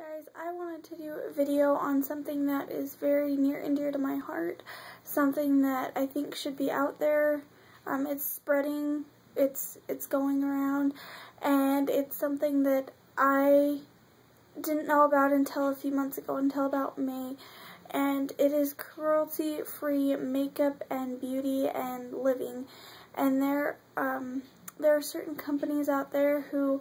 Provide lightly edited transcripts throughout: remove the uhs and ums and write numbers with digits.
Guys, I wanted to do a video on something that is very near and dear to my heart, something that I think should be out there. It's spreading, it's going around, and it's something that I didn't know about until a few months ago, until about May, and it is cruelty-free makeup and beauty and living. And there are certain companies out there who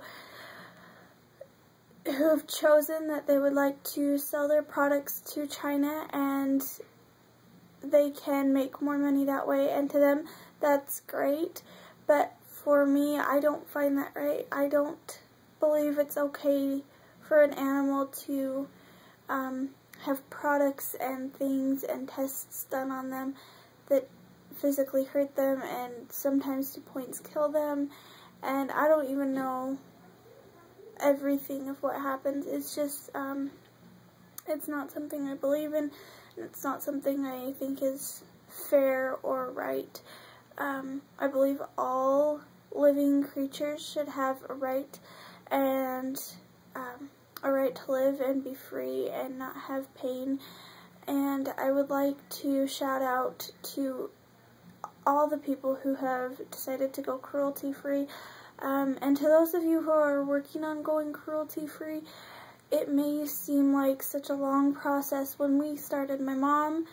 have chosen that they would like to sell their products to China, and they can make more money that way, and to them that's great. But for me, I don't find that right. I don't believe it's okay for an animal to have products and things and tests done on them that physically hurt them and sometimes to points kill them. And I don't even know everything of what happens. It's just, it's not something I believe in, and it's not something I think is fair or right. I believe all living creatures should have a right, and a right to live and be free and not have pain. And I would like to shout out to all the people who have decided to go cruelty-free. And to those of you who are working on going cruelty-free, it may seem like such a long process. When we started, my mom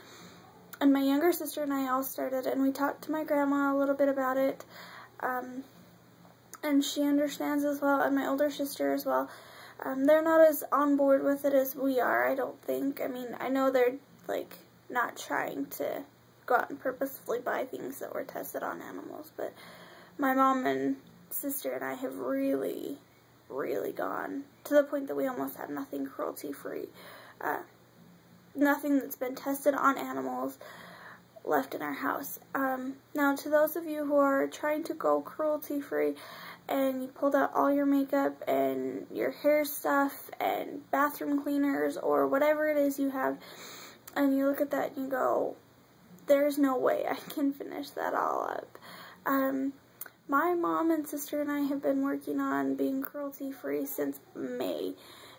and my younger sister and I all started, and we talked to my grandma a little bit about it, and she understands as well, and my older sister as well. They're not as on board with it as we are, I don't think. I mean, I know they're, like, not trying to go out and purposefully buy things that were tested on animals, but my mom and sister and I have really gone to the point that we almost have nothing cruelty-free, nothing that's been tested on animals left in our house. Now, to those of you who are trying to go cruelty-free and you pulled out all your makeup and your hair stuff and bathroom cleaners or whatever it is you have, and you look at that and you go, there's no way I can finish that all up. My mom and sister and I have been working on being cruelty-free since May,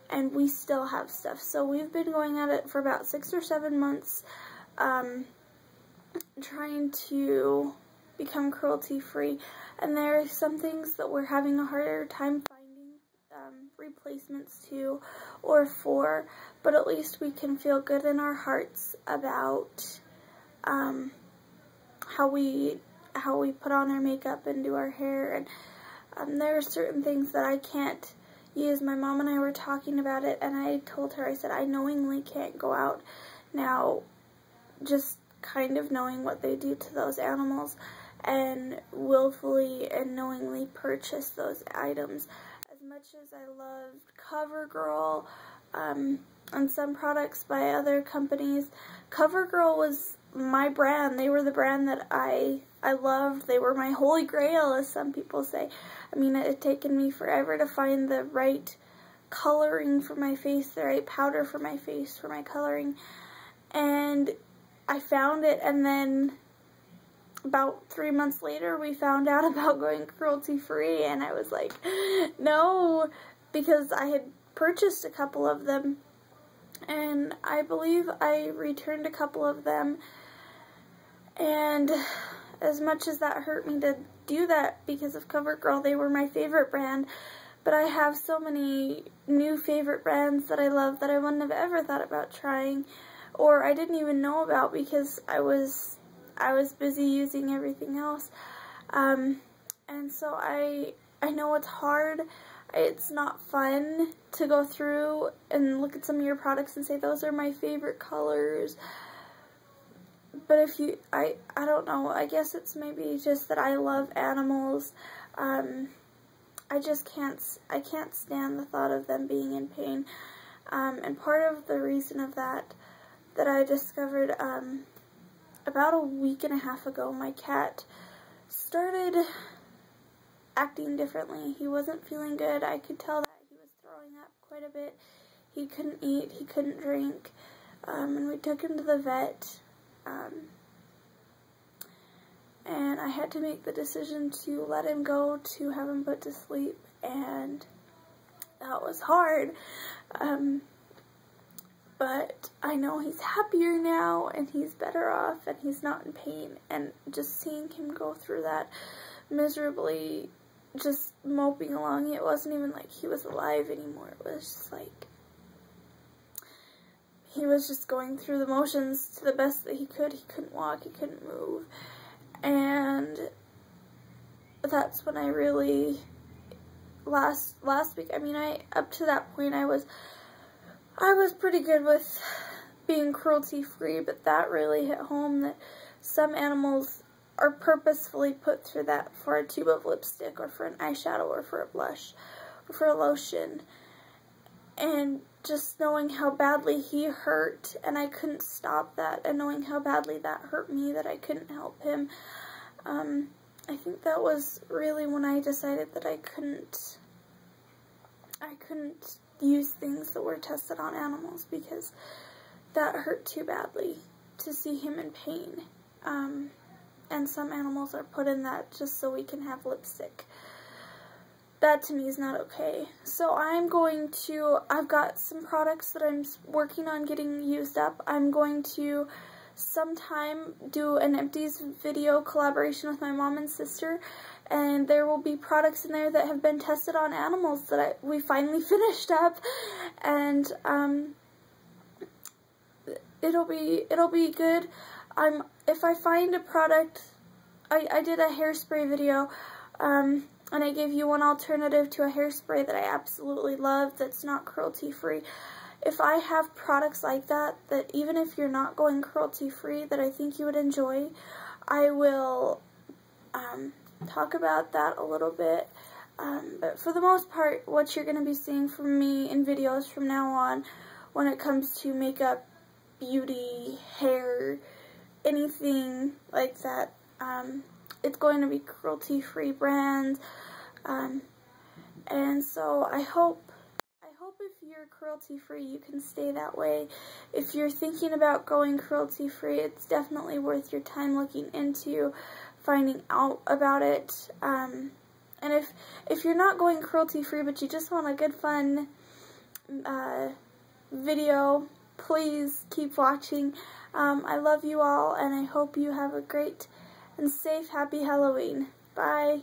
and we still have stuff. So we've been going at it for about 6 or 7 months, trying to become cruelty-free. And there are some things that we're having a harder time finding replacements to or for, but at least we can feel good in our hearts about how we put on our makeup and do our hair. And there are certain things that I can't use. My mom and I were talking about it, and I told her, I said, I knowingly can't go out now, just kind of knowing what they do to those animals, and willfully and knowingly purchase those items. As much as I loved CoverGirl and some products by other companies, CoverGirl was my brand. They were the brand that I loved. They were my holy grail, as some people say. I mean, it had taken me forever to find the right coloring for my face, the right powder for my face, for my coloring, and I found it. And then about 3 months later, we found out about going cruelty-free, and I was like, no, because I had purchased a couple of them, and I believe I returned a couple of them. And as much as that hurt me to do that because of CoverGirl, they were my favorite brand, but I have so many new favorite brands that I love that I wouldn't have ever thought about trying, or I didn't even know about because I was busy using everything else. And so I know it's hard. It's not fun to go through and look at some of your products and say, those are my favorite colors. But if you, I don't know, I guess it's maybe just that I love animals. I can't stand the thought of them being in pain. And part of the reason of that I discovered, about a week and a half ago, my cat started acting differently. He wasn't feeling good. I could tell that he was throwing up quite a bit. He couldn't eat, he couldn't drink, and we took him to the vet. And I had to make the decision to let him go, to have him put to sleep, and that was hard. but I know he's happier now, and he's better off, and he's not in pain, and just seeing him go through that miserably, just moping along, it wasn't even like he was alive anymore. It was just like he was just going through the motions to the best that he could. He couldn't walk, he couldn't move, and that's when I really, last week, I mean, up to that point, I was pretty good with being cruelty-free, but that really hit home that some animals are purposefully put through that for a tube of lipstick, or for an eyeshadow, or for a blush, or for a lotion. And just knowing how badly he hurt, and I couldn't stop that, and knowing how badly that hurt me, that I couldn't help him, I think that was really when I decided that I couldn't use things that were tested on animals, because that hurt too badly to see him in pain. And some animals are put in that just so we can have lipstick. That to me is not okay. So I've got some products that I'm working on getting used up. I'm going to sometime do an empties video collaboration with my mom and sister, and there will be products in there that have been tested on animals that we finally finished up, and it'll be good. If I find a product, I did a hairspray video, and I gave you one alternative to a hairspray that I absolutely love that's not cruelty-free. If I have products like that even if you're not going cruelty-free, that I think you would enjoy, I will talk about that a little bit. But for the most part, what you're going to be seeing from me in videos from now on, when it comes to makeup, beauty, hair, anything like that, it's going to be cruelty-free brands. And so I hope if you're cruelty-free, you can stay that way. If you're thinking about going cruelty-free, it's definitely worth your time looking into, finding out about it. And if you're not going cruelty-free, but you just want a good, fun video, please keep watching. I love you all, and I hope you have a great and safe, happy Halloween. Bye.